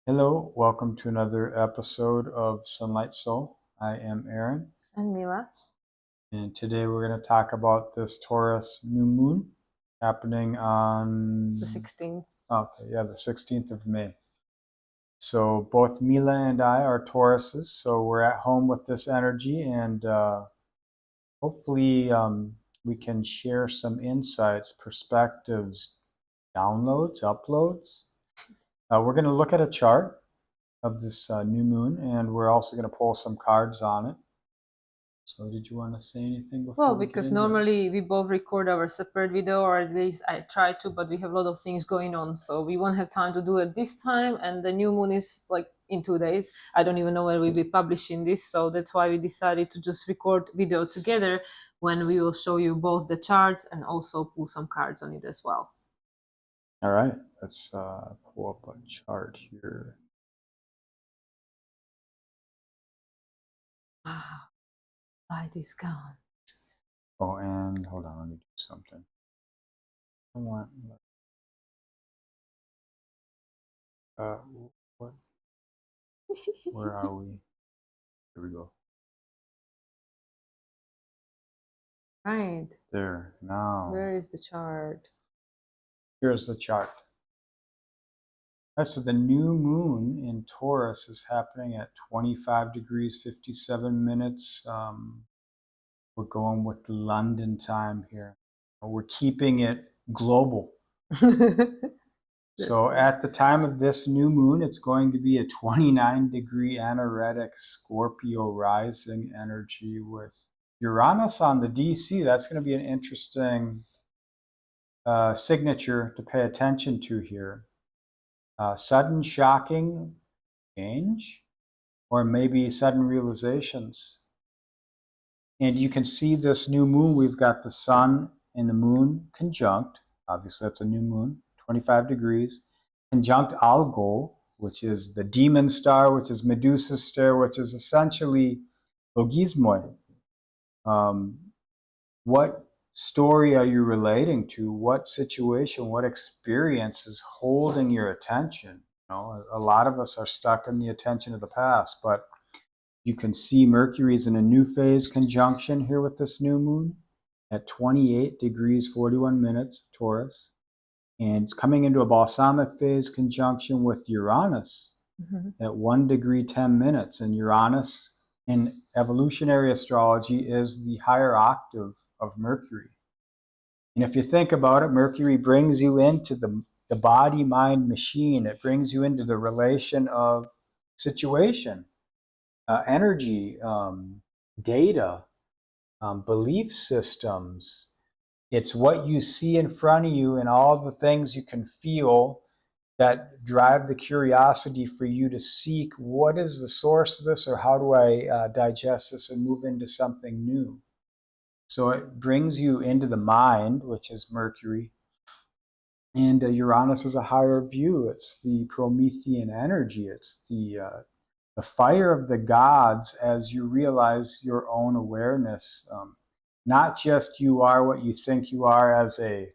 Hello, welcome to another episode of SunLightSoul. I am Aaron, And Mila. and today we're going to talk about this Taurus new moon happening on The 16th. okay, yeah, the 16th of May. So both Mila and I are Tauruses, so we're at home with this energy, and hopefully we can share some insights, perspectives, downloads, uploads. We're going to look at a chart of this new moon, and we're also going to pull some cards on it. So did you want to say anything before Well, we get because into it? normally we both record our separate video, or at least I try to, but we have a lot of things going on, so we won't have time to do it this time. And the new moon is like in 2 days. I don't even know when we'll be publishing this, so that's why we decided to just record video together when we will show you both the charts and also pull some cards on it as well. All right, let's pull up a chart here. Wow, light is gone. Oh, and hold on, let me do something. I want what? Where are we? Here we go. Right. There now. Where is the chart? Here's the chart. All right, so the new moon in Taurus is happening at 25 degrees 57 minutes. We're going with London time here. We're keeping it global. So at the time of this new moon, it's going to be a 29-degree anaretic Scorpio rising energy with Uranus on the DC. That's going to be an interesting signature to pay attention to here. Sudden shocking change, or maybe sudden realizations. And you can see this new moon, we've got the sun and the moon conjunct. Obviously, that's a new moon, 25 degrees. Conjunct Algol, which is the demon star, which is Medusa's star, which is essentially logismoi. What story are you relating to? What situation, what experience is holding your attention? You know, a lot of us are stuck in the attention of the past, but you can see Mercury's in a new phase conjunction here with this new moon at 28 degrees 41 minutes, Taurus. And it's coming into a balsamic phase conjunction with Uranus at 1 degree 10 minutes. And Uranus in evolutionary astrology is the higher octave of Mercury. And if you think about it, Mercury brings you into the body, mind, machine. It brings you into the relation of situation, energy, data, belief systems. It's what you see in front of you and all the things you can feel that drive the curiosity for you to seek what is the source of this, or how do I digest this and move into something new. So it brings you into the mind, which is Mercury, and Uranus is a higher view. It's the Promethean energy. It's the fire of the gods as you realize your own awareness. Not just you are what you think you are as a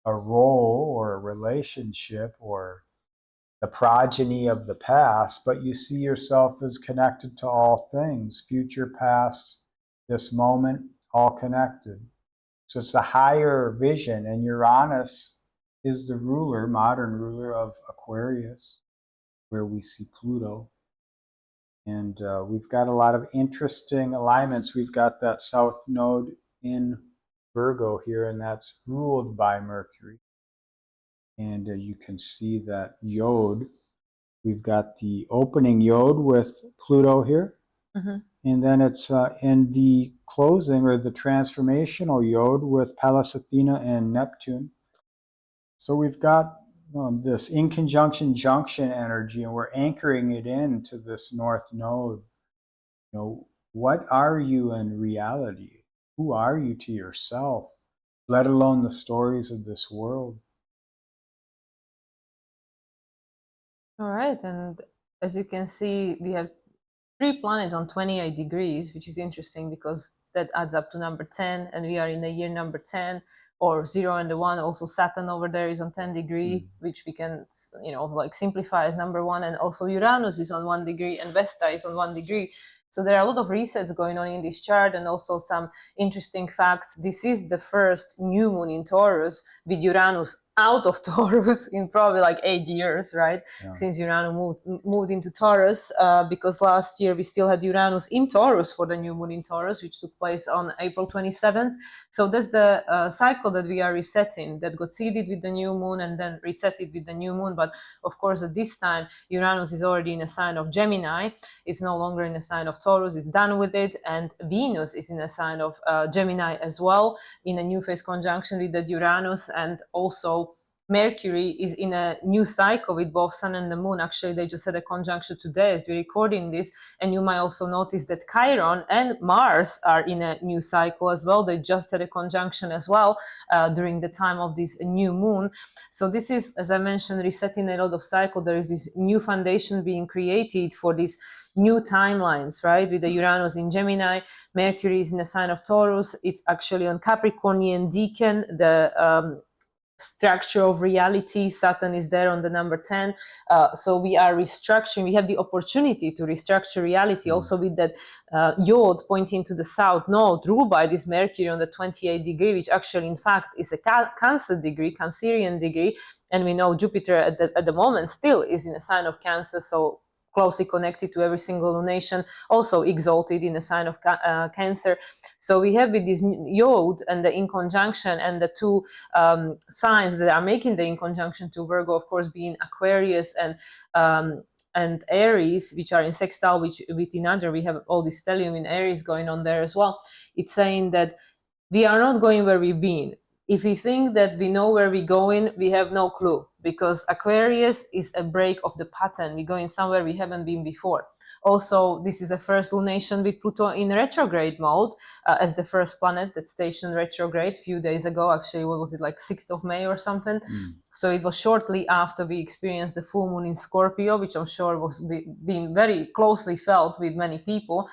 role or a relationship or the progeny of the past, but you see yourself as connected to all things, future, past, this moment, all connected. So it's a higher vision, and Uranus is the ruler, modern ruler of Aquarius, where we see Pluto. And we've got a lot of interesting alignments. We've got that south node in Virgo here, and that's ruled by Mercury. And you can see that yod. We've got the opening yod with Pluto here. And then it's in the closing or the transformational yod with Pallas Athena and Neptune. So we've got this in conjunction junction energy, and we're anchoring it into this north node. You know, what are you in reality? Who are you to yourself, let alone the stories of this world? All right, and as you can see, we have 3 planets on 28 degrees, which is interesting because that adds up to number 10, and we are in the year number 10. or 0 and the 1. Also Saturn over there is on 10 degree, which we can, you know, like simplify as number 1. And also Uranus is on 1 degree and Vesta is on 1 degree. So there are a lot of resets going on in this chart, and also some interesting facts. This is the first new moon in Taurus with Uranus out of Taurus in probably like 8 years, right? Yeah. Since Uranus moved into Taurus, because last year we still had Uranus in Taurus for the new moon in Taurus, which took place on April 27th. So that's the cycle that we are resetting, that got seeded with the new moon and then resetted with the new moon. But of course, at this time, Uranus is already in a sign of Gemini. It's no longer in a sign of Taurus. It's done with it. And Venus is in a sign of Gemini as well, in a new phase conjunction with the Uranus. And also Mercury is in a new cycle with both Sun and the Moon. Actually, they just had a conjunction today as we're recording this. And you might also notice that Chiron and Mars are in a new cycle as well. They just had a conjunction as well during the time of this new moon. So this is, as I mentioned, resetting a lot of cycle. There is this new foundation being created for these new timelines, right? With the Uranus in Gemini, Mercury is in the sign of Taurus. It's actually on Capricornian Decan, the structure of reality. Saturn is there on the number 10. So we are restructuring. We have the opportunity to restructure reality also with that Yod pointing to the south node ruled by this Mercury on the 28 degree, which actually in fact is a Cancer degree, Cancerian degree. And we know Jupiter at the moment still is in a sign of Cancer. So closely connected to every single lunation, also exalted in the sign of Cancer. So we have with this Yod and the in conjunction, and the two signs that are making the in conjunction to Virgo, of course, being Aquarius and Aries, which are in sextile with another. We have all this stellium in Aries going on there as well. It's saying that we are not going where we've been. If we think that we know where we're going, we have no clue, because Aquarius is a break of the pattern. We're going somewhere we haven't been before. Also, this is a first lunation with Pluto in retrograde mode as the first planet that stationed retrograde a few days ago. Actually, what was it, like 6th of May or something? So it was shortly after we experienced the full moon in Scorpio, which I'm sure was being very closely felt with many people.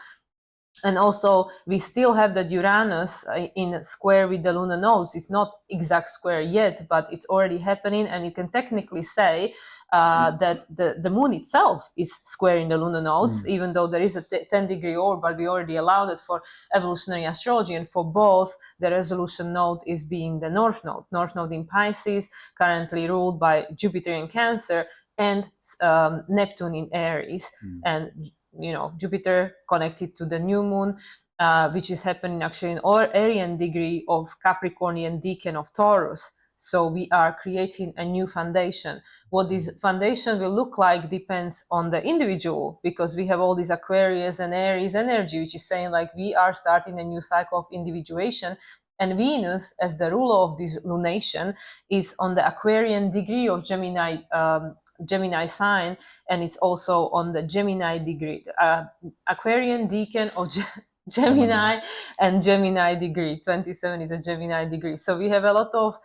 And also, we still have that Uranus in square with the lunar nodes. It's not exact square yet, but it's already happening. And you can technically say that the moon itself is square in the lunar nodes, even though there is a 10-degree orb, but we already allowed it for evolutionary astrology. And for both, the resolution node is being the North Node in Pisces, currently ruled by Jupiter in Cancer, and Neptune in Aries. And you know, Jupiter connected to the new moon, which is happening actually in Aryan degree of Capricornian Decan of Taurus. So we are creating a new foundation. What this foundation will look like depends on the individual, because we have all these Aquarius and Aries energy, which is saying like we are starting a new cycle of individuation. And Venus, as the ruler of this lunation, is on the Aquarian degree of Gemini sign, and it's also on the Gemini degree, Aquarian Decan of Gemini and Gemini degree. 27 is a Gemini degree. So we have a lot of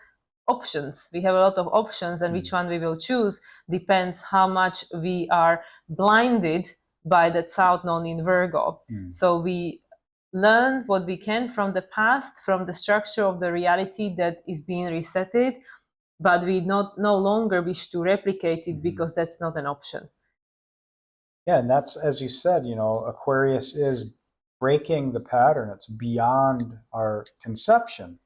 options. And which one we will choose depends how much we are blinded by that south node in Virgo. So we learn what we can from the past, from the structure of the reality that is being resetted, but we no longer wish to replicate it because that's not an option. Yeah, and that's, as you said, you know, Aquarius is breaking the pattern. It's beyond our conception.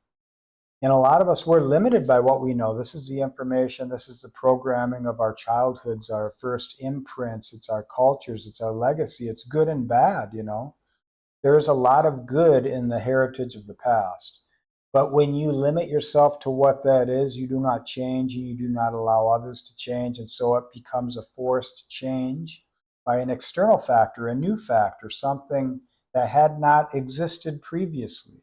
And a lot of us, we're limited by what we know. This is the information, this is the programming of our childhoods, our first imprints, it's our cultures, it's our legacy. It's good and bad, you know. There's a lot of good in the heritage of the past. But when you limit yourself to what that is, you do not change, and you do not allow others to change. And so it becomes a forced change by an external factor, a new factor, something that had not existed previously.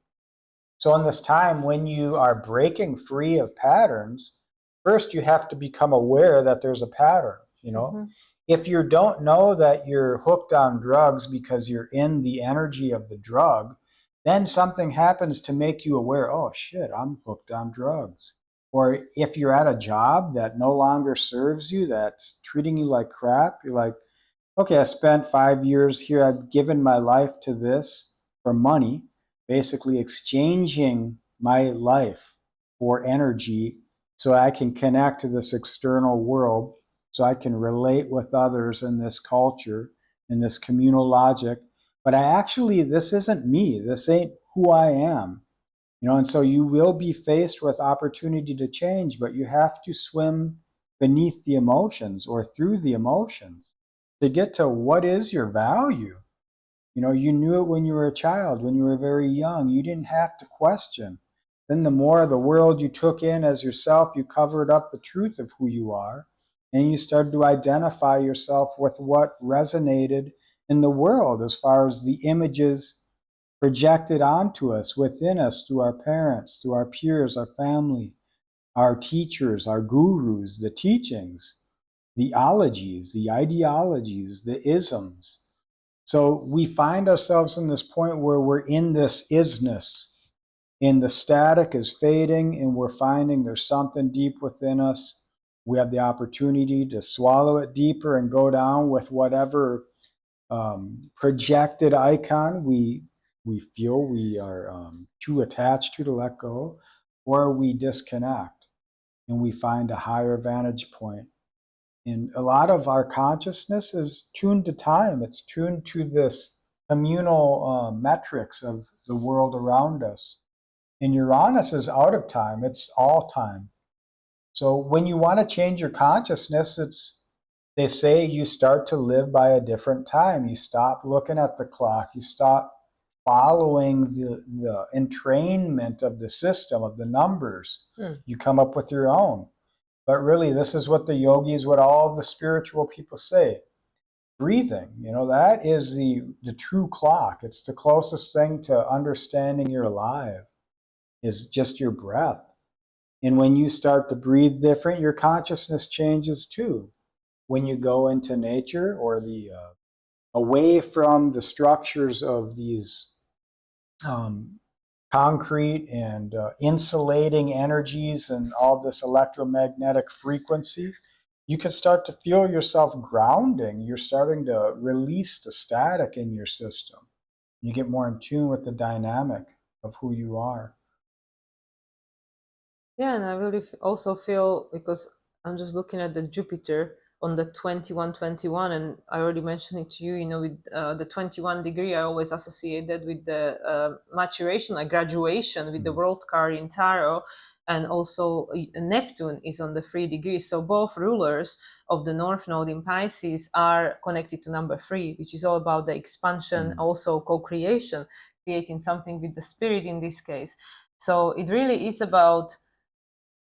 So in this time, when you are breaking free of patterns, first you have to become aware that there's a pattern, you know. If you don't know that you're hooked on drugs because you're in the energy of the drug, then something happens to make you aware, oh shit, I'm hooked on drugs. Or if you're at a job that no longer serves you, that's treating you like crap, you're like, okay, I spent 5 years here, I've given my life to this for money, basically exchanging my life for energy so I can connect to this external world, so I can relate with others in this culture, in this communal logic. But this isn't me. This ain't who I am. And so you will be faced with opportunity to change, but you have to swim beneath the emotions or through the emotions to get to what is your value. You knew it when you were a child, when you were very young. You didn't have to question. Then the more of the world you took in as yourself, you covered up the truth of who you are, and you started to identify yourself with what resonated in the world as far as the images projected onto us, within us, through our parents, through our peers, our family, our teachers, our gurus, the teachings, the ologies, the ideologies, the isms. So we find ourselves in this point where we're in this isness, and the static is fading, and we're finding there's something deep within us. We have the opportunity to swallow it deeper and go down with whatever projected icon we feel we are too attached to let go, or we disconnect and we find a higher vantage point. And a lot of our consciousness is tuned to time. It's tuned to this communal metrics of the world around us. And Uranus is out of time. It's all time. So when you want to change your consciousness, they say you start to live by a different time. You stop looking at the clock. You stop following the entrainment of the system, of the numbers. You come up with your own. But really, this is what the yogis, what all the spiritual people say. Breathing, that is the true clock. It's the closest thing to understanding you're alive, is just your breath. And when you start to breathe different, your consciousness changes too. When you go into nature, or away from the structures of these concrete and insulating energies and all this electromagnetic frequency, you can start to feel yourself grounding. You're starting to release the static in your system. You get more in tune with the dynamic of who you are. Yeah, and I really also feel, because I'm just looking at the Jupiter on the 2121, and I already mentioned it to you, with the 21 degree, I always associate that with the maturation, like graduation, with the world card in tarot. And also Neptune is on the 3 degrees. So both rulers of the North Node in Pisces are connected to number 3, which is all about the expansion, also co-creation, creating something with the spirit in this case. So it really is about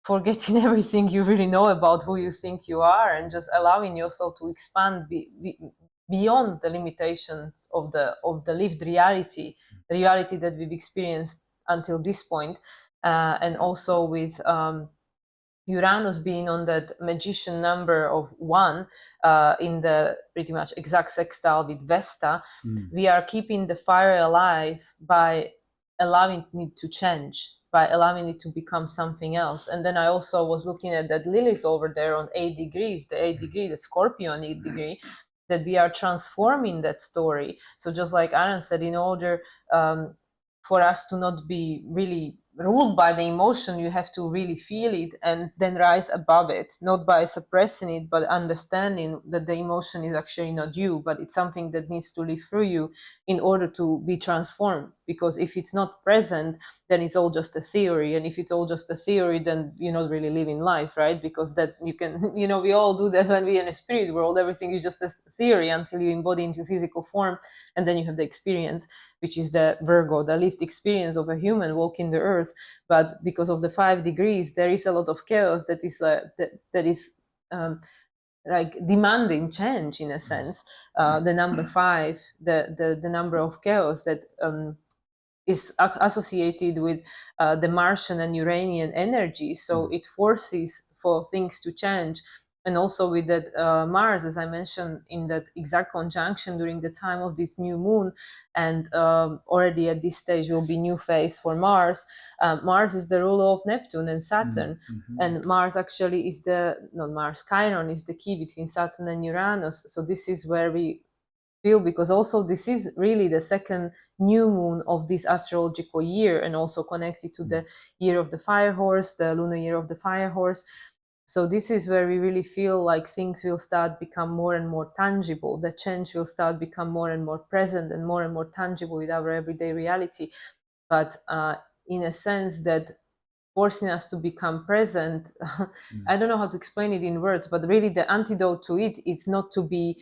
forgetting everything you really know about who you think you are, and just allowing yourself to expand beyond the limitations of the lived reality, the reality that we've experienced until this point. And also with Uranus being on that magician number of 1 in the pretty much exact sextile with Vesta, we are keeping the fire alive by allowing it to change, by allowing it to become something else. And then I also was looking at that Lilith over there on 8 degrees, the 8 degree, the Scorpio on 8 degree, that we are transforming that story. So just like Aaron said, in order for us to not be really ruled by the emotion, you have to really feel it and then rise above it, not by suppressing it, but understanding that the emotion is actually not you, but it's something that needs to live through you in order to be transformed. Because if it's not present, then it's all just a theory. And if it's all just a theory, then you're not really living life, right? Because that you can, we all do that when we're in a spirit world. Everything is just a theory until you embody into physical form, and then you have the experience, which is the Virgo, the lived experience of a human walking the earth. But because of the 5 degrees, there is a lot of chaos that is like demanding change, in a sense. The number 5, the number of chaos that is associated with the Martian and Uranian energy. So it forces for things to change. And also with that Mars, as I mentioned, in that exact conjunction during the time of this new moon, and already at this stage will be new phase for Mars. Mars is the ruler of Neptune and Saturn, and Mars actually is Chiron is the key between Saturn and Uranus. So this is where we feel, because also this is really the second new moon of this astrological year, and also connected to the year of the fire horse, the lunar year of the fire horse. So this is where we really feel like things will start become more and more tangible. The change will start become more and more present and more tangible with our everyday reality. But in a sense that forcing us to become present, I don't know how to explain it in words, but really the antidote to it is not to be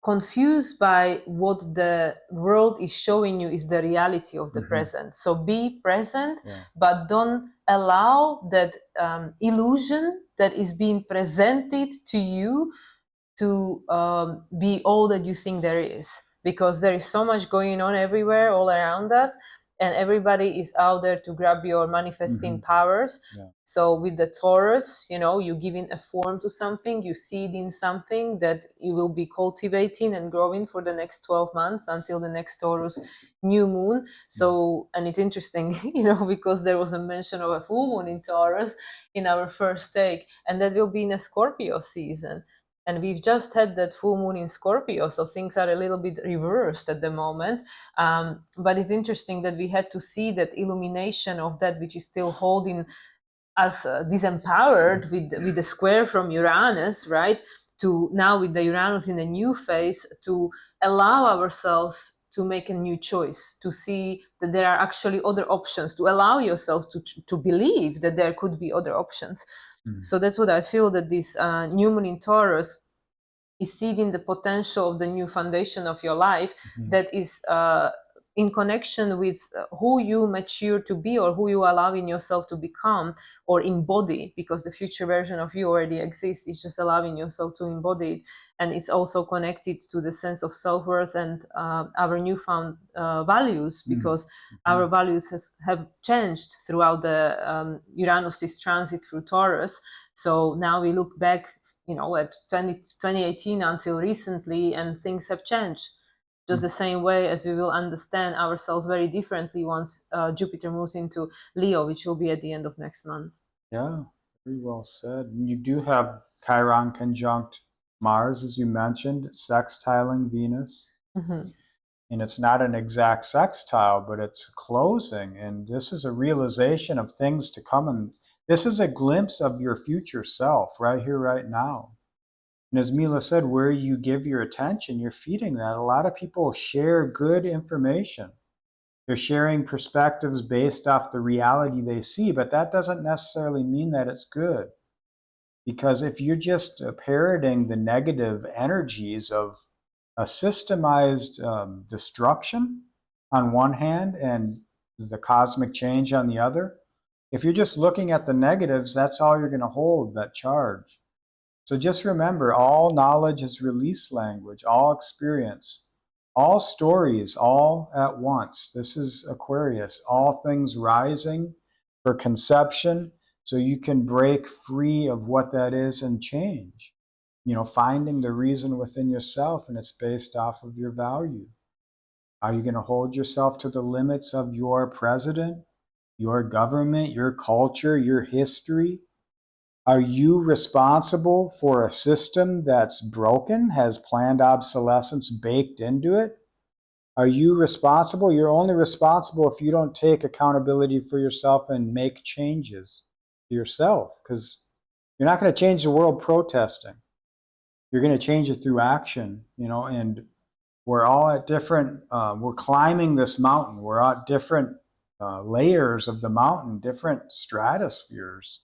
confused by what the world is showing you is the reality of the present. So be present, but don't allow that illusion that is being presented to you to be all that you think there is, because there is so much going on everywhere, all around us, and everybody is out there to grab your manifesting powers. So with the Taurus, you know, you giving a form to something, you seed in something that you will be cultivating and growing for the next 12 months until the next Taurus new moon. So, and it's interesting, you know, because there was a mention of a full moon in Taurus in our first take, and that will be in a Scorpio season. And we've just had that full moon in Scorpio, so things are a little bit reversed at the moment. But it's interesting that we had to see that illumination of that which is still holding us disempowered with the square from Uranus, right? To now with the Uranus in a new phase, to allow ourselves to make a new choice, to see that there are actually other options, to allow yourself to believe that there could be other options. So that's what I feel, that this new moon in Taurus is seeding the potential of the new foundation of your life that is in connection with who you mature to be, or who you allowing yourself to become or embody, because the future version of you already exists. It's just allowing yourself to embody it. And it's also connected to the sense of self-worth and our newfound values, because our values have changed throughout the Uranus's transit through Taurus. So now we look back, you know, at 2018 until recently, and things have changed. Just the same way as we will understand ourselves very differently once Jupiter moves into Leo, which will be at the end of next month. Yeah, very well said. And you do have Chiron conjunct Mars, as you mentioned, sextiling Venus. And it's not an exact sextile, but it's closing. And this is a realization of things to come. And this is a glimpse of your future self right here, right now. And as Mila said, where you give your attention, you're feeding that. A lot of people share good information. They're sharing perspectives based off the reality they see, but that doesn't necessarily mean that it's good. Because if you're just parroting the negative energies of a systemized destruction on one hand and the cosmic change on the other, if you're just looking at the negatives, that's all you're going to hold, that charge. So just remember, all knowledge is release language, all experience, all stories, all at once. This is Aquarius, all things rising for conception, so you can break free of what that is and change. You know, finding the reason within yourself, and it's based off of your value. Are you going to hold yourself to the limits of your president, your government, your culture, your history? Are you responsible for a system that's broken, has planned obsolescence baked into it? Are you responsible? You're only responsible if you don't take accountability for yourself and make changes to yourself, because you're not going to change the world protesting. You're going to change it through action, you know, and we're all at different, we're climbing this mountain. We're at different layers of the mountain, different stratospheres.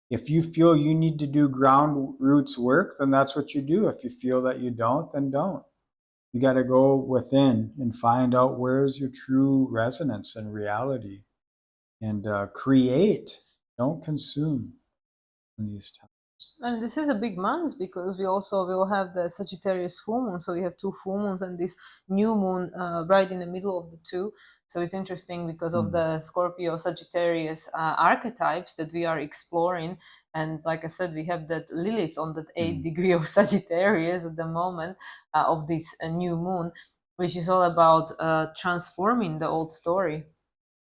If you feel you need to do ground roots work, then that's what you do. If you feel that you don't, then don't. You got to go within and find out where's your true resonance and reality, and create, don't consume in these times. And this is a big month, because we also will have the Sagittarius full moon. So we have two full moons and this new moon right in the middle of the two. So it's interesting because of the Scorpio Sagittarius archetypes that we are exploring. And like I said, we have that Lilith on that 8th degree of Sagittarius at the moment of this new moon, which is all about transforming the old story.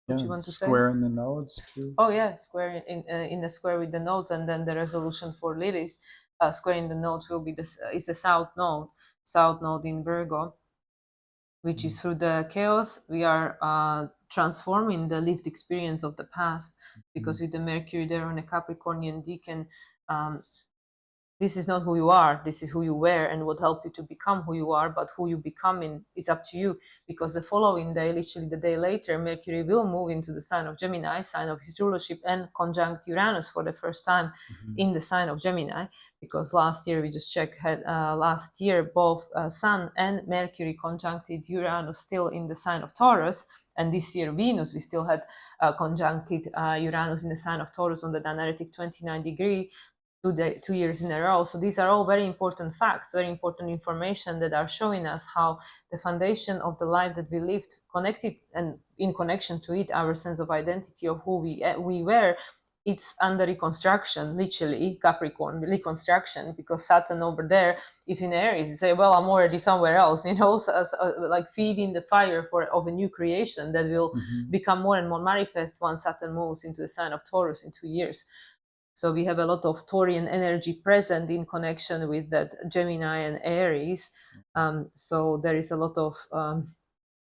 What you want to say? Square in the nodes too. Oh yeah, square in the square with the nodes, and then the resolution for Lilith square in the nodes will be is the south node. South Node in Virgo, which is through the chaos we are transforming the lived experience of the past, because with the Mercury there on a Capricornian decan, this is not who you are, this is who you were and what helped you to become who you are, but who you becoming is up to you, because the following day, literally the day later, Mercury will move into the sign of Gemini, sign of his rulership, and conjunct Uranus for the first time in the sign of Gemini, because last year we just checked, had last year both Sun and Mercury conjuncted Uranus still in the sign of Taurus, and this year Venus we still had conjuncted Uranus in the sign of Taurus on the Dianetic 29-degree 2 years in a row. So these are all very important facts, very important information that are showing us how the foundation of the life that we lived, connected and in connection to it, our sense of identity of who we were, it's under reconstruction, literally Capricorn reconstruction, because Saturn over there is in Aries. You say, well, I'm already somewhere else, you know, so, like feeding the fire of a new creation that will become more and more manifest once Saturn moves into the sign of Taurus in 2 years. So we have a lot of Taurian energy present in connection with that Gemini and Aries. So there is a lot of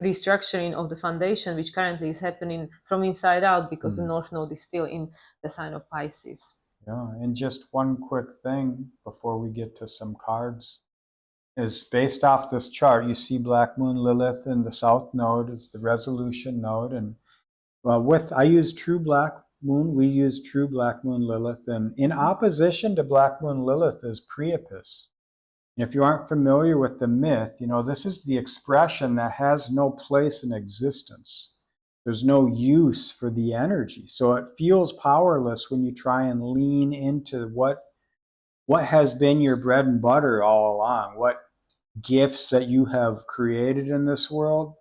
restructuring of the foundation, which currently is happening from inside out, because the North Node is still in the sign of Pisces. Yeah, and just one quick thing before we get to some cards is based off this chart, you see Black Moon Lilith in the South Node is the resolution node, and I use True Black Moon, we use True Black Moon Lilith, and in opposition to Black Moon Lilith is Priapus. And if you aren't familiar with the myth, you know, this is the expression that has no place in existence. There's no use for the energy. So it feels powerless when you try and lean into what has been your bread and butter all along, what gifts that you have created in this world.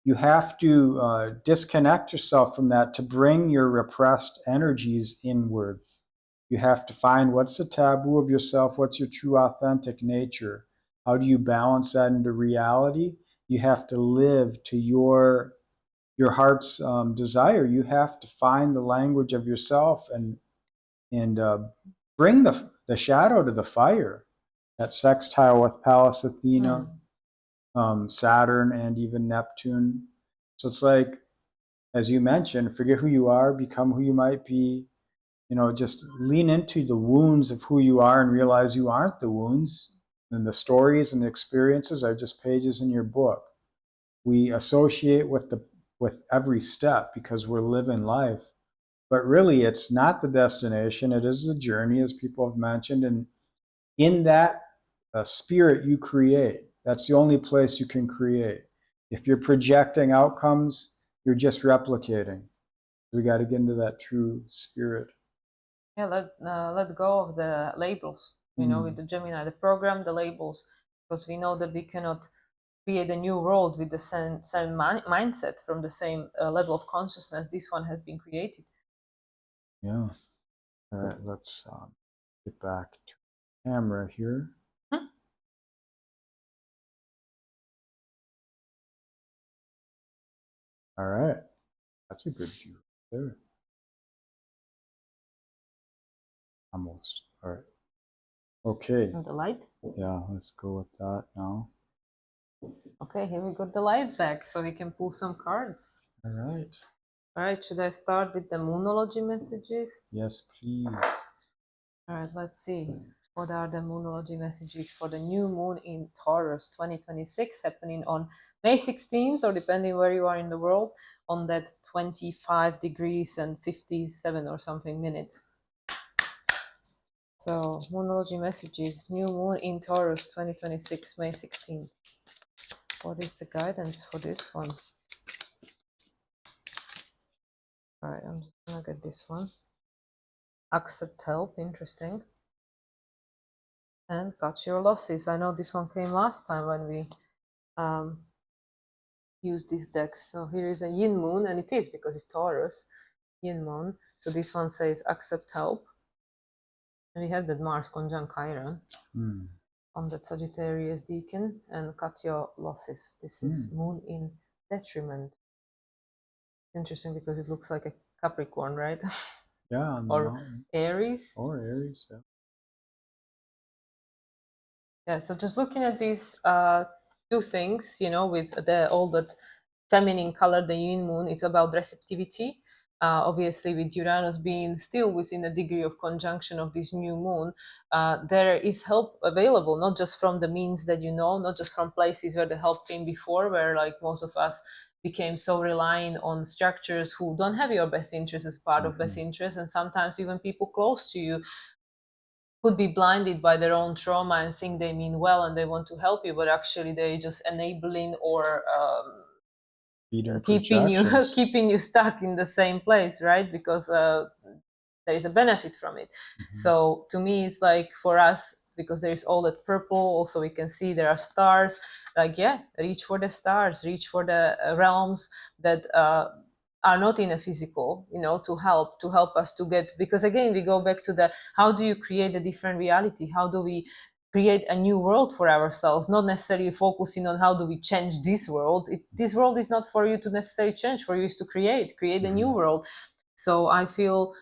You have to disconnect yourself from that to bring your repressed energies inward. You have to find what's the taboo of yourself, what's your true authentic nature. How do you balance that into reality? You have to live to your heart's desire. You have to find the language of yourself and bring the shadow to the fire. That sextile with Pallas Athena, Saturn, and even Neptune. So it's like, as you mentioned, forget who you are, become who you might be. You know, just lean into the wounds of who you are and realize you aren't the wounds. And the stories and the experiences are just pages in your book. We associate with every step because we're living life. But really, it's not the destination. It is the journey, as people have mentioned. And in that spirit, you create. That's the only place you can create. If you're projecting outcomes, you're just replicating. We got to get into that true spirit. Yeah, let go of the labels, you know, with the Gemini, the program, the labels, because we know that we cannot create a new world with the same mindset from the same level of consciousness this one has been created. Yeah. All right, let's get back to the camera here. All right, that's a good view there. Almost. All right. Okay. And the light? Yeah, let's go with that now. Okay, here we got the light back, so we can pull some cards. All right. All right, should I start with the Moonology messages? Yes, please. All right, let's see. What are the Moonology messages for the new moon in Taurus 2026, happening on May 16th, or depending where you are in the world, on that 25 degrees and 57 or something minutes. So, Moonology messages, new moon in Taurus 2026, May 16th. What is the guidance for this one? All right, I'm just gonna get this one. Accept help, interesting. And cut your losses. I know this one came last time when we used this deck. So here is a yin moon, and it is because it's Taurus, yin moon. So this one says accept help. And we have that Mars conjunct Chiron on that Sagittarius decan, and cut your losses. This is moon in detriment. Interesting because it looks like a Capricorn, right? Yeah. Or Aries. Or Aries, yeah. Yeah, so just looking at these two things, you know, with the all that feminine color, the yin moon, it's about receptivity. Obviously, with Uranus being still within a degree of conjunction of this new moon, there is help available, not just from the means that you know, not just from places where the help came before, where like most of us became so reliant on structures who don't have your best interest as part of best interest, and sometimes even people close to you could be blinded by their own trauma and think they mean well and they want to help you, but actually they just enabling or keeping you keeping you stuck in the same place, right? Because there is a benefit from it. So to me, it's like for us, because there is all that purple. Also, we can see there are stars. Like, yeah, reach for the stars, reach for the realms that are not in a physical, you know, to help us to get. Because again, we go back to the how do you create a different reality? How do we create a new world for ourselves, not necessarily focusing on how do we change this world. This world is not for you to necessarily change, for you is to create a new world. So I feel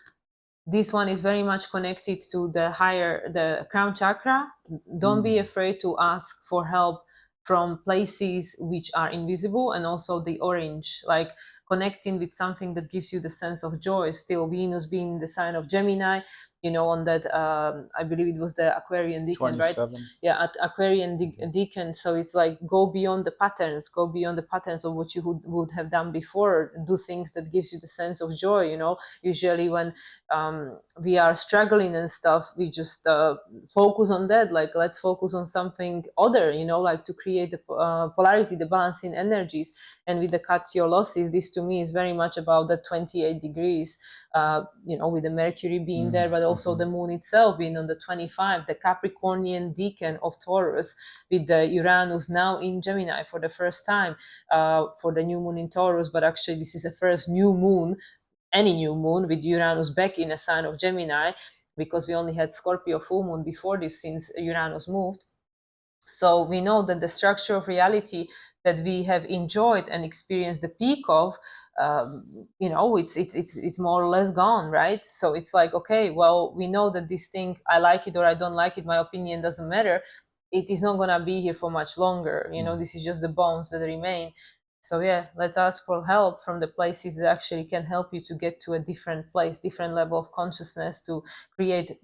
this one is very much connected to the crown chakra. Don't be afraid to ask for help from places which are invisible, and also the orange, like connecting with something that gives you the sense of joy. Still, Venus being the sign of Gemini, you know, on that I believe it was the Aquarian decan, 27. Right? Yeah, at Aquarian decan. So it's like go beyond the patterns, of what you would have done before. Do things that gives you the sense of joy. You know, usually when we are struggling and stuff, we just focus on that, like let's focus on something other, you know, like to create the polarity, the balancing energies. And with the cuts your losses, this to me is very much about the 28 degrees, you know, with the Mercury being there, but also the moon itself being on the 25, the Capricornian decan of Taurus, with the Uranus now in Gemini for the first time, for the new moon in Taurus. But actually this is the first new moon, any new moon, with Uranus back in a sign of Gemini, because we only had Scorpio full moon before this since Uranus moved. So we know that the structure of reality that we have enjoyed and experienced the peak of, you know, it's more or less gone, right? So it's like, okay, well, we know that this thing, I like it or I don't like it, my opinion doesn't matter. It is not gonna be here for much longer. You know, this is just the bones that remain. So yeah, let's ask for help from the places that actually can help you to get to a different place, different level of consciousness, to create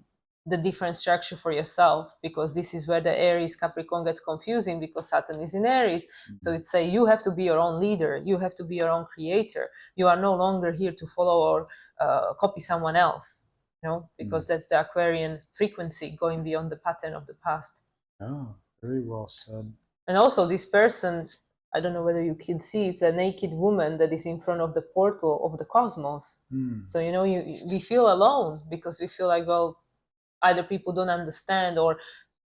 the different structure for yourself. Because this is where the Aries Capricorn gets confusing, because Saturn is in Aries. So it's say you have to be your own leader, you have to be your own creator. You are no longer here to follow or copy someone else, you know, because that's the Aquarian frequency, going beyond the pattern of the past. Oh, very well said. And also this person, I don't know whether you can see, it's a naked woman that is in front of the portal of the cosmos. So, you know, we feel alone, because we feel like, well, either people don't understand, or,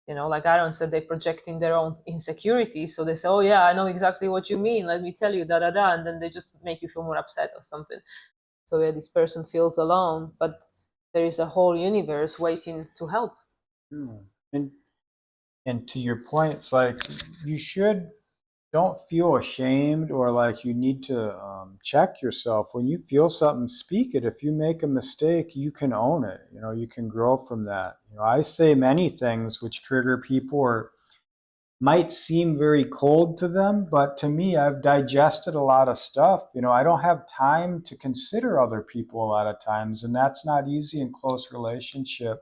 you know, like Aaron said, they're projecting their own insecurities. So they say, oh yeah, I know exactly what you mean, let me tell you, da da da, and then they just make you feel more upset or something. So yeah, this person feels alone, but there is a whole universe waiting to help. And to your point, it's like you don't feel ashamed or like you need to check yourself. When you feel something, speak it. If you make a mistake, you can own it. You know, you can grow from that. You know, I say many things which trigger people or might seem very cold to them, but to me, I've digested a lot of stuff. You know, I don't have time to consider other people a lot of times, and that's not easy in close relationship.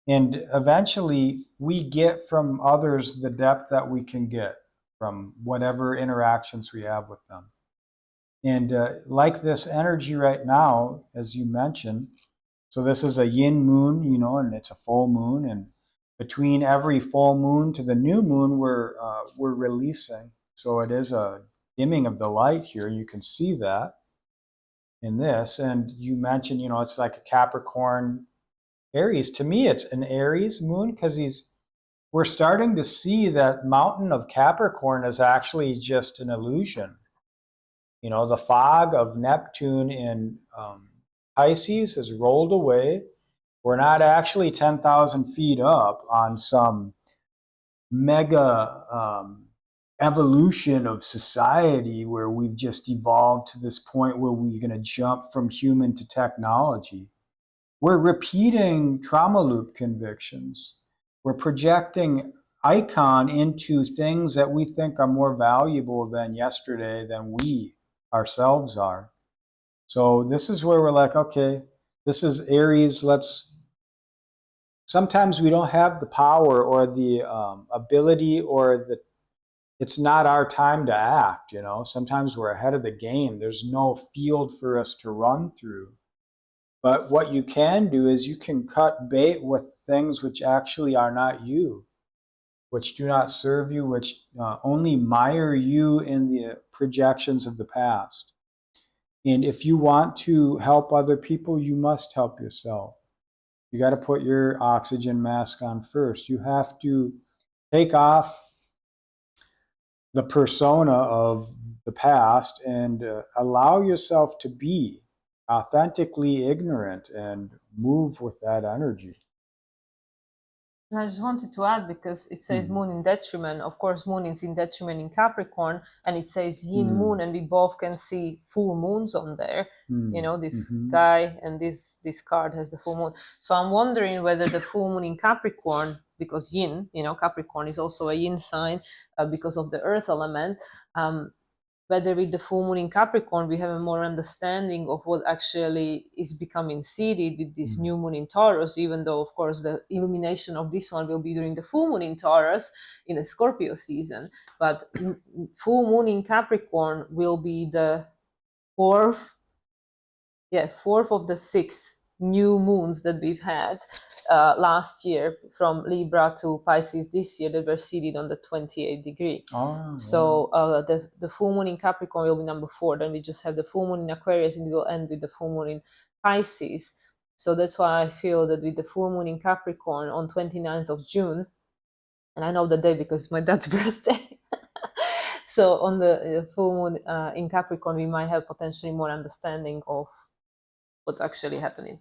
And eventually, we get from others the depth that we can get from whatever interactions we have with them. And like this energy right now, as you mentioned, so this is a yin moon, you know, and it's a full moon. And between every full moon to the new moon, we're releasing. So it is a dimming of the light here. You can see that in this. And you mentioned, you know, it's like a Capricorn Aries. To me, it's an Aries moon because we're starting to see that mountain of Capricorn is actually just an illusion. You know, the fog of Neptune in Pisces has rolled away. We're not actually 10,000 feet up on some mega evolution of society where we've just evolved to this point where we're going to jump from human to technology. We're repeating trauma loop convictions. We're projecting icon into things that we think are more valuable than yesterday than we ourselves are. So this is where we're like, okay, this is Aries. Sometimes we don't have the power or the ability, or it's not our time to act, you know. Sometimes we're ahead of the game. There's no field for us to run through. But what you can do is you can cut bait with things which actually are not you, which do not serve you, which only mire you in the projections of the past. And if you want to help other people, you must help yourself. You got to put your oxygen mask on first. You have to take off the persona of the past and allow yourself to be authentically ignorant and move with that energy. And I just wanted to add, because it says moon in detriment. Of course, moon is in detriment in Capricorn, and it says yin moon, and we both can see full moons on there. You know, this guy and this card has the full moon. So I'm wondering whether the full moon in Capricorn, because yin, you know, Capricorn is also a yin sign because of the earth element. Whether with the full moon in Capricorn, we have a more understanding of what actually is becoming seeded with this new moon in Taurus, even though, of course, the illumination of this one will be during the full moon in Taurus in the Scorpio season. But full moon in Capricorn will be the fourth of the 6 new moons that we've had last year, from Libra to Pisces this year, that were seeded on the 28th degree. So the full moon in Capricorn will be number 4. Then we just have the full moon in Aquarius, and we will end with the full moon in Pisces. So that's why I feel that with the full moon in Capricorn on 29th of June, and I know the day because it's my dad's birthday. So on the full moon in Capricorn, we might have potentially more understanding of what's actually happening.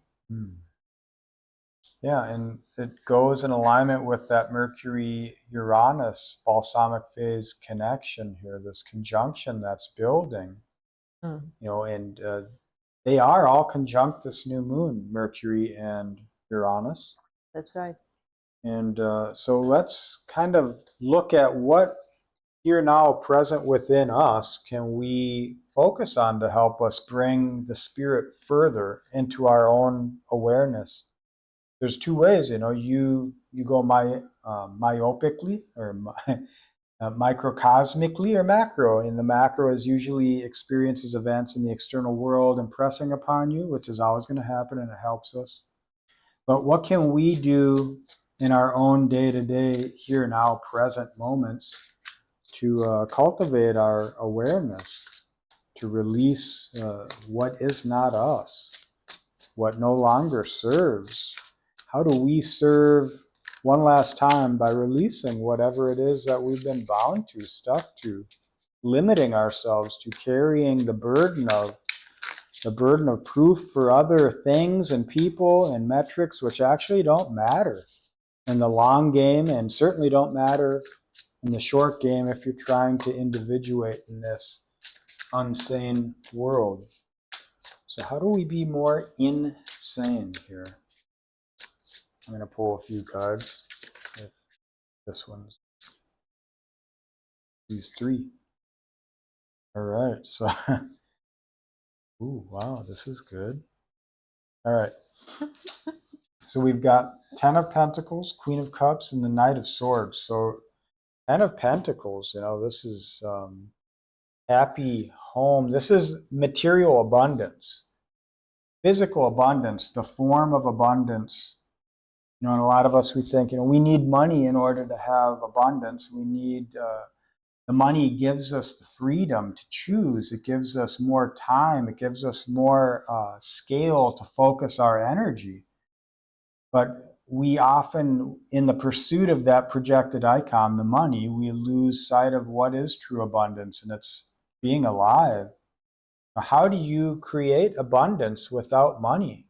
Yeah, and it goes in alignment with that Mercury-Uranus balsamic phase connection here, this conjunction that's building. You know, and they are all conjunct this new moon, Mercury and Uranus. That's right. And so let's kind of look at what here now present within us can we focus on to help us bring the spirit further into our own awareness. There's 2 ways, you know. You go myopically, or microcosmically, or macro. And the macro is usually experiences, events in the external world impressing upon you, which is always going to happen, and it helps us. But what can we do in our own day-to-day, here now, present moments to cultivate our awareness, to release what is not us, what no longer serves? How do we serve one last time by releasing whatever it is that we've been bound to, stuck to, limiting ourselves to carrying the burden of proof for other things and people and metrics which actually don't matter in the long game, and certainly don't matter in the short game if you're trying to individuate in this unsane world. So how do we be more insane here? I'm going to pull a few cards. If this one's these 3. All right, so ooh, wow, this is good. All right. So we've got 10 of Pentacles, Queen of Cups, and the Knight of Swords. So 10 of Pentacles, you know, this is happy home. This is material abundance, physical abundance, the form of abundance. You know, and a lot of us, we think, you know, we need money in order to have abundance. We need, the money gives us the freedom to choose. It gives us more time. It gives us more scale to focus our energy. But we often, in the pursuit of that projected icon, the money, we lose sight of what is true abundance, and it's being alive. How do you create abundance without money?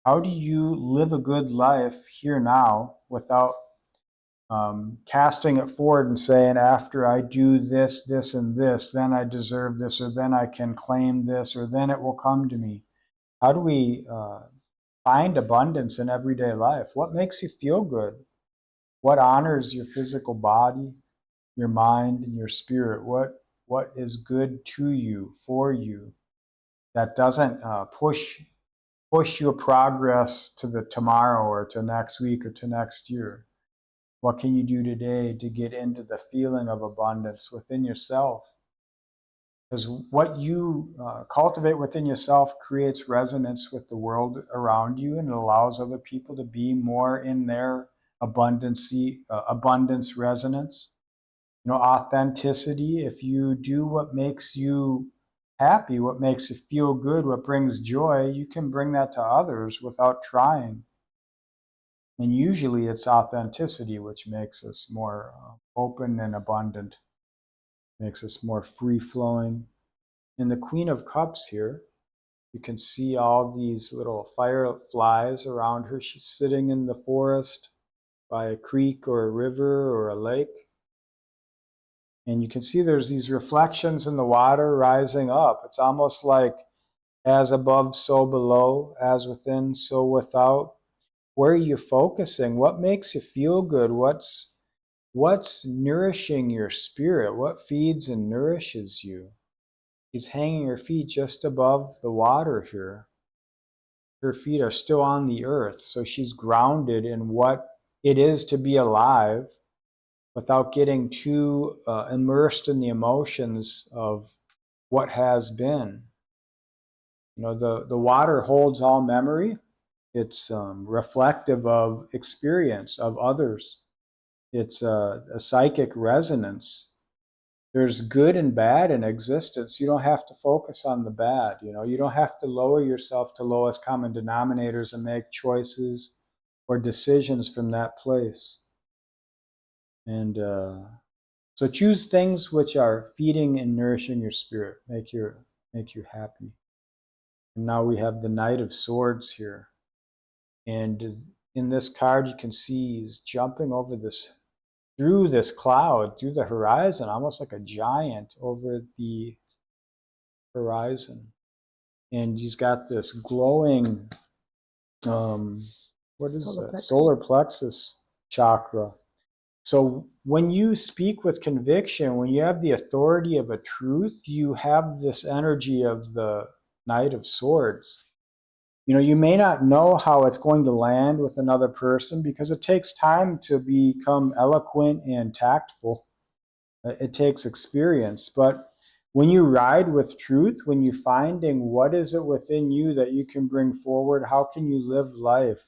How do you live a good life here now without casting it forward and saying, after I do this, this, and this, then I deserve this, or then I can claim this, or then it will come to me? How do we find abundance in everyday life? What makes you feel good? What honors your physical body, your mind, and your spirit? What is good to you, for you, that doesn't push your progress to the tomorrow or to next week or to next year? What can you do today to get into the feeling of abundance within yourself? Because what you cultivate within yourself creates resonance with the world around you, and it allows other people to be more in their abundance resonance. Authenticity. If you do what makes you happy, what makes you feel good, what brings joy, you can bring that to others without trying. And usually it's authenticity which makes us more open and abundant, makes us more free-flowing. And the Queen of Cups here, you can see all these little fireflies around her. She's sitting in the forest by a creek or a river or a lake. And you can see there's these reflections in the water rising up. It's almost like as above, so below, as within, so without. Where are you focusing? What makes you feel good? What's nourishing your spirit? What feeds and nourishes you? She's hanging her feet just above the water here. Her feet are still on the earth, so she's grounded in what it is to be alive without getting too immersed in the emotions of what has been. The water holds all memory. It's reflective of experience of others. It's a psychic resonance. There's good and bad in existence. You don't have to focus on the bad. You don't have to lower yourself to lowest common denominators and make choices or decisions from that place. And so choose things which are feeding and nourishing your spirit, make you happy. And now we have the Knight of Swords here. And in this card, you can see he's jumping over through this cloud, through the horizon, almost like a giant over the horizon. And he's got this glowing, what is that? Solar plexus chakra. So when you speak with conviction, when you have the authority of a truth, you have this energy of the Knight of Swords. You may not know how it's going to land with another person because it takes time to become eloquent and tactful. It takes experience. But when you ride with truth, when you're finding what is it within you that you can bring forward, how can you live life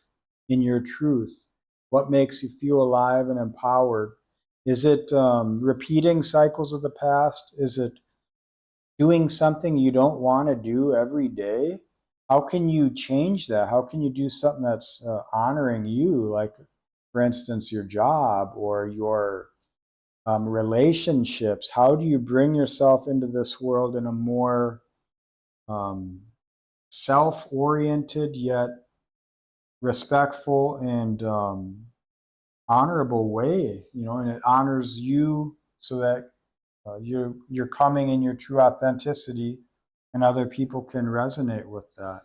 in your truth? What makes you feel alive and empowered? Is it repeating cycles of the past? Is it doing something you don't want to do every day? How can you change that? How can you do something that's honoring you, like, for instance, your job or your relationships? How do you bring yourself into this world in a more self-oriented yet respectful and honorable way? And it honors you so that you're coming in your true authenticity, and other people can resonate with that.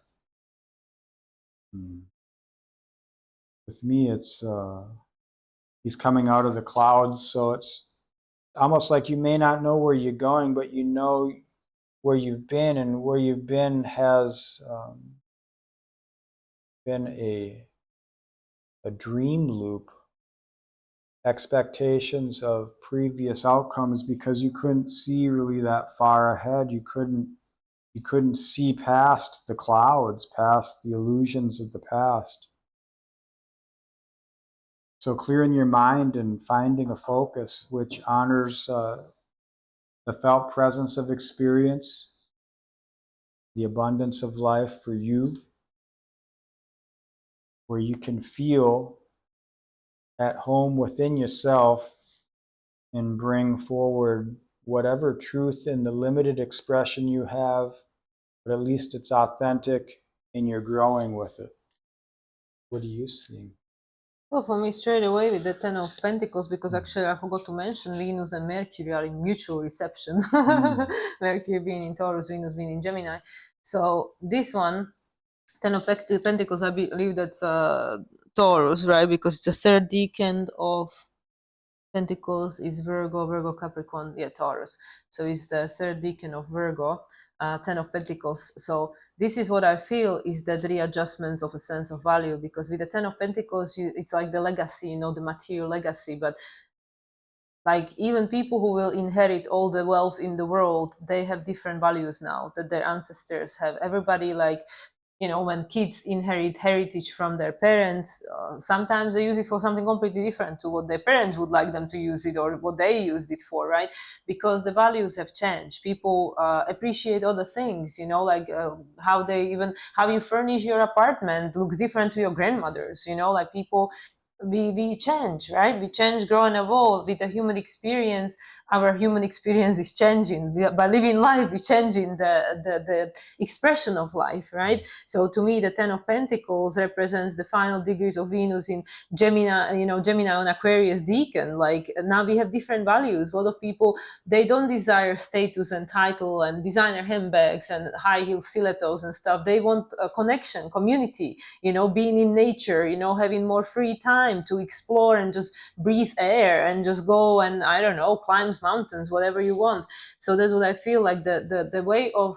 With me, it's he's coming out of the clouds, so it's almost like you may not know where you're going, but you know where you've been, and where you've been has been a dream loop, expectations of previous outcomes, because you couldn't see really that far ahead. You couldn't see past the clouds, past the illusions of the past. So clearing your mind and finding a focus which honors the felt presence of experience, the abundance of life for you, where you can feel at home within yourself and bring forward whatever truth in the limited expression you have, but at least it's authentic and you're growing with it. What do you see? Well, for me, straight away with the Ten of Pentacles, because actually I forgot to mention Venus and Mercury are in mutual reception. Mercury being in Taurus, Venus being in Gemini. So this one, Ten of Pentacles, I believe that's Taurus, right? Because it's the third decan of Pentacles is Virgo, Virgo, Capricorn, yeah, Taurus. So it's the third decan of Virgo, 10 of Pentacles. So this is what I feel is that readjustments of a sense of value, because with the 10 of Pentacles, it's like the legacy, you know, the material legacy. But like even people who will inherit all the wealth in the world, they have different values now that their ancestors have. Everybody, like, you know, when kids inherit heritage from their parents, sometimes they use it for something completely different to what their parents would like them to use it, or what they used it for, right? Because the values have changed. People appreciate other things, you know, like how you furnish your apartment looks different to your grandmother's, you know, like people, we change, right? We change, grow and evolve with the human experience. Our human experience is changing. By living life, we're changing the expression of life, right? So to me, the 10 of Pentacles represents the final degrees of Venus in Gemini, you know, Gemini on Aquarius decan. Like now we have different values. A lot of people, they don't desire status and title and designer handbags and high heel stilettos and stuff. They want a connection, community, you know, being in nature, you know, having more free time to explore and just breathe air and just go and, I don't know, climb mountains, whatever you want. So that's what I feel like the way of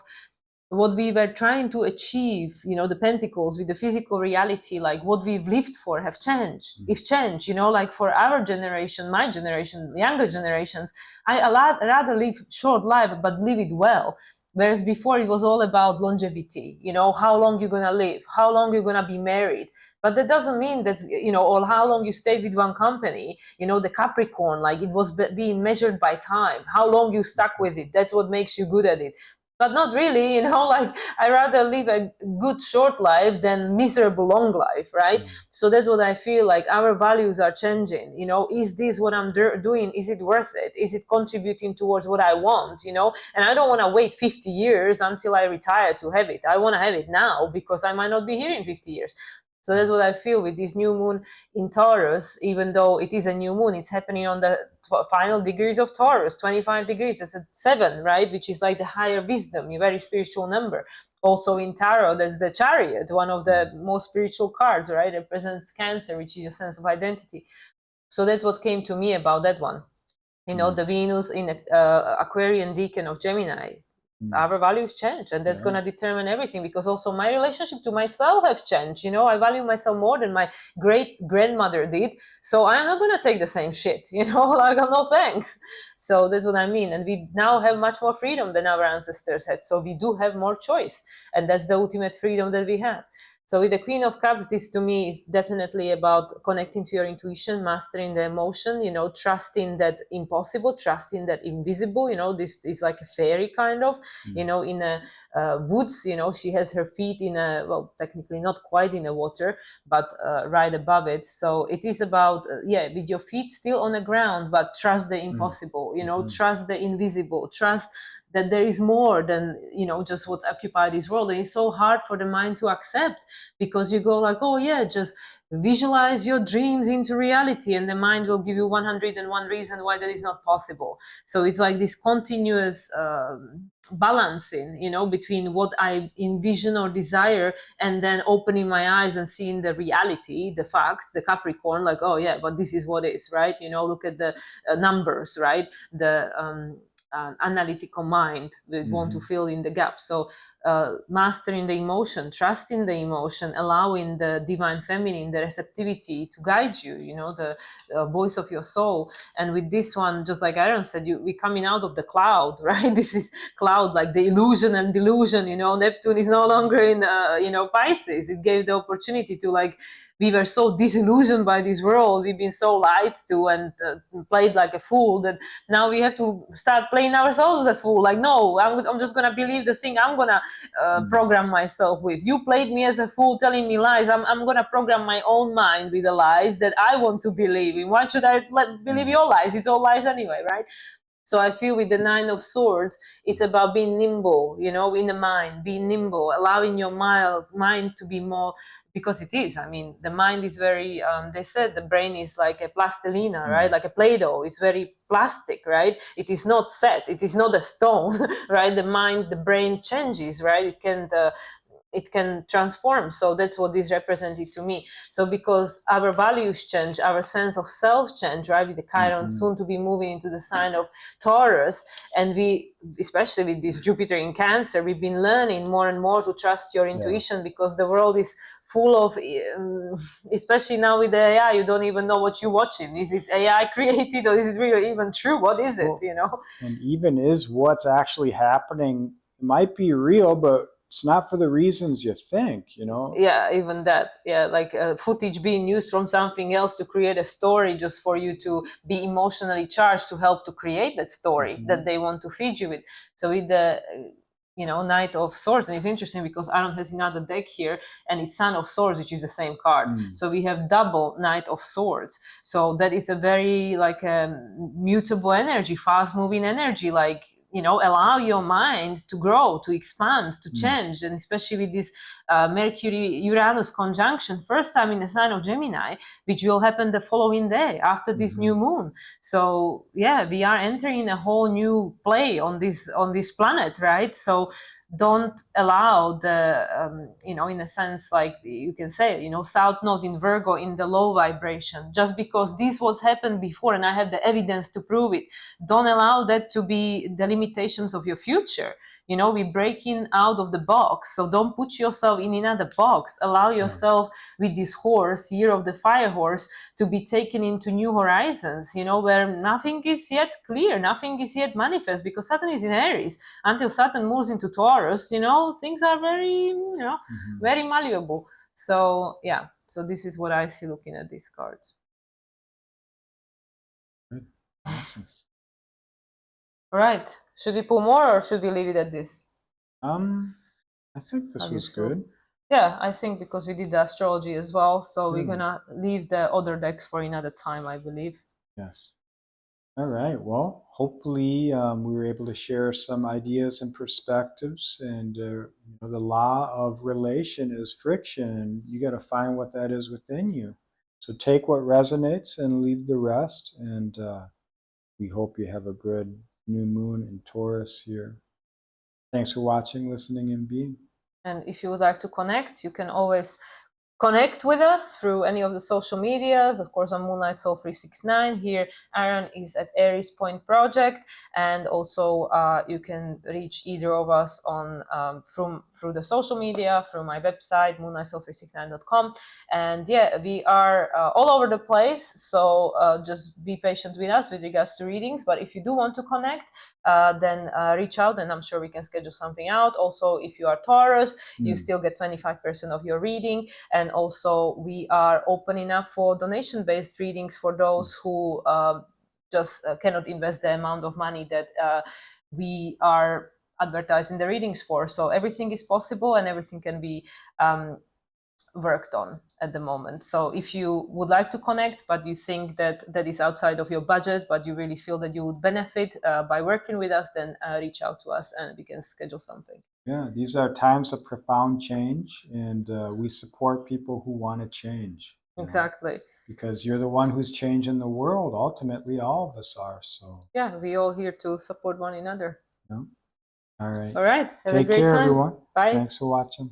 what we were trying to achieve, you know, the Pentacles with the physical reality, like what we've lived for have changed. If changed, you know, like for our generation, my generation, younger generations, I rather live short life, but live it well. Whereas before it was all about longevity, you know, how long you're gonna live, how long you're gonna be married. But that doesn't mean that, you know, or how long you stay with one company. You know, the Capricorn, like it was being measured by time, how long you stuck with it. That's what makes you good at it. But not really, you know, like I rather live a good short life than miserable long life, right? So that's what I feel like. Our values are changing. You know, is this what I'm doing? Is it worth it? Is it contributing towards what I want? You know, and I don't want to wait 50 years until I retire to have it. I want to have it now because I might not be here in 50 years. So that's what I feel with this new moon in Taurus. Even though it is a new moon, it's happening on the final degrees of Taurus, 25 degrees. That's a 7, right? Which is like the higher wisdom, a very spiritual number. Also in Tarot, there's the Chariot, one of the most spiritual cards, right? It represents Cancer, which is a sense of identity. So that's what came to me about that one. You know, the Venus in Aquarian decan of Gemini. Our values change, and that's going to determine everything, because also my relationship to myself have changed. You know, I value myself more than my great grandmother did, so I'm not going to take the same shit, you know, like, no thanks. So that's what I mean. And we now have much more freedom than our ancestors had, so we do have more choice, and that's the ultimate freedom that we have. So with the Queen of Cups, this to me is definitely about connecting to your intuition, mastering the emotion, you know, trusting that impossible, trusting that invisible. You know, this is like a fairy kind of, you know, in a woods, you know, she has her feet in a, well, technically not quite in the water, but right above it. So it is about, yeah, with your feet still on the ground, but trust the impossible, you know, trust the invisible, trust that there is more than, you know, just what's occupied this world. And it's so hard for the mind to accept, because you go like, oh yeah, just visualize your dreams into reality, and the mind will give you 101 reasons why that is not possible. So it's like this continuous balancing, you know, between what I envision or desire, and then opening my eyes and seeing the reality, the facts, the Capricorn, like, oh yeah, but this is what is, right? You know, look at the numbers, right? The analytical mind that want to fill in the gaps. So mastering the emotion, trusting the emotion, allowing the divine feminine, the receptivity to guide you, you know, the voice of your soul. And with this one, just like Aaron said, we're coming out of the cloud, right? This is cloud, like the illusion and delusion, you know. Neptune is no longer in, you know, Pisces. It gave the opportunity to, like, we were so disillusioned by this world, we've been so lied to and played like a fool, that now we have to start playing ourselves as a fool. Like, no, I'm just gonna believe the thing I'm gonna program myself with. You played me as a fool, telling me lies. I'm gonna program my own mind with the lies that I want to believe in. Why should I believe your lies? It's all lies anyway, right? So I feel with the Nine of Swords, it's about being nimble, you know, in the mind, being nimble, allowing your mind to be more, because it is. I mean, the mind is very, they said the brain is like a plastilina, right? Like a Play-Doh. It's very plastic, right? It is not set. It is not a stone, right? The mind, the brain changes, right? It can it can transform. So that's what this represented to me. So because our values change, our sense of self change, right, with the Chiron soon to be moving into the sign of Taurus, and we, especially with this Jupiter in Cancer, we've been learning more and more to trust your intuition, because the world is full of, especially now with the AI, you don't even know what you're watching. Is it AI created, or is it really even true? What is it, you know? And even is what's actually happening, might be real, but it's not for the reasons you think, you know? Yeah, even that. Yeah, like footage being used from something else to create a story just for you to be emotionally charged to help to create that story that they want to feed you with. So with the Knight of Swords, and it's interesting because Aaron has another deck here, and it's Son of Swords, which is the same card. So we have double Knight of Swords. So that is a very like mutable energy, fast moving energy, like allow your mind to grow, to expand, to change. And especially with this Mercury-Uranus conjunction, first time in the sign of Gemini, which will happen the following day after this new moon. So yeah, we are entering a whole new play on this planet, right? So don't allow the in a sense, like you can say, South Node in Virgo in the low vibration, just because this was happened before and I have the evidence to prove it. Don't allow that to be the limitations of your future. We're breaking out of the box, so don't put yourself in another box. Allow yourself with this horse, year of the fire horse, to be taken into new horizons, where nothing is yet clear, nothing is yet manifest, because Saturn is in Aries. Until Saturn moves into Taurus, things are very, very malleable. So yeah, so this is what I see looking at these cards. Good. Awesome. All right, should we pull more, or should we leave it at this? I think this was good. Yeah, I think because we did the astrology as well, so we're gonna leave the other decks for another time, I believe. Yes. All right. Well, hopefully we were able to share some ideas and perspectives. And the law of relation is friction. You got to find what that is within you. So take what resonates and leave the rest. And we hope you have a good new moon in Taurus here. Thanks for watching, listening, and being. And if you would like to connect, you can always connect with us through any of the social medias. Of course, on SunLightSoul 369. Here, Aaron is at Aries Point Project, and also you can reach either of us on through the social media, through my website moonlightsoul369.com. And yeah, we are all over the place. So just be patient with us with regards to readings. But if you do want to connect, then reach out, and I'm sure we can schedule something out. Also, if you are Taurus, you still get 25% of your reading. And also we are opening up for donation-based readings for those who just cannot invest the amount of money that we are advertising the readings for. So everything is possible, and everything can be worked on at the moment. So if you would like to connect, but you think that that is outside of your budget, but you really feel that you would benefit by working with us, then reach out to us and we can schedule something. Yeah, these are times of profound change, and we support people who want to change. Exactly. Because you're the one who's changing the world. Ultimately, all of us are. So yeah, we all here to support one another. yeah. All right. All right. Have Take a great care, time. everyone. Bye. Thanks for watching.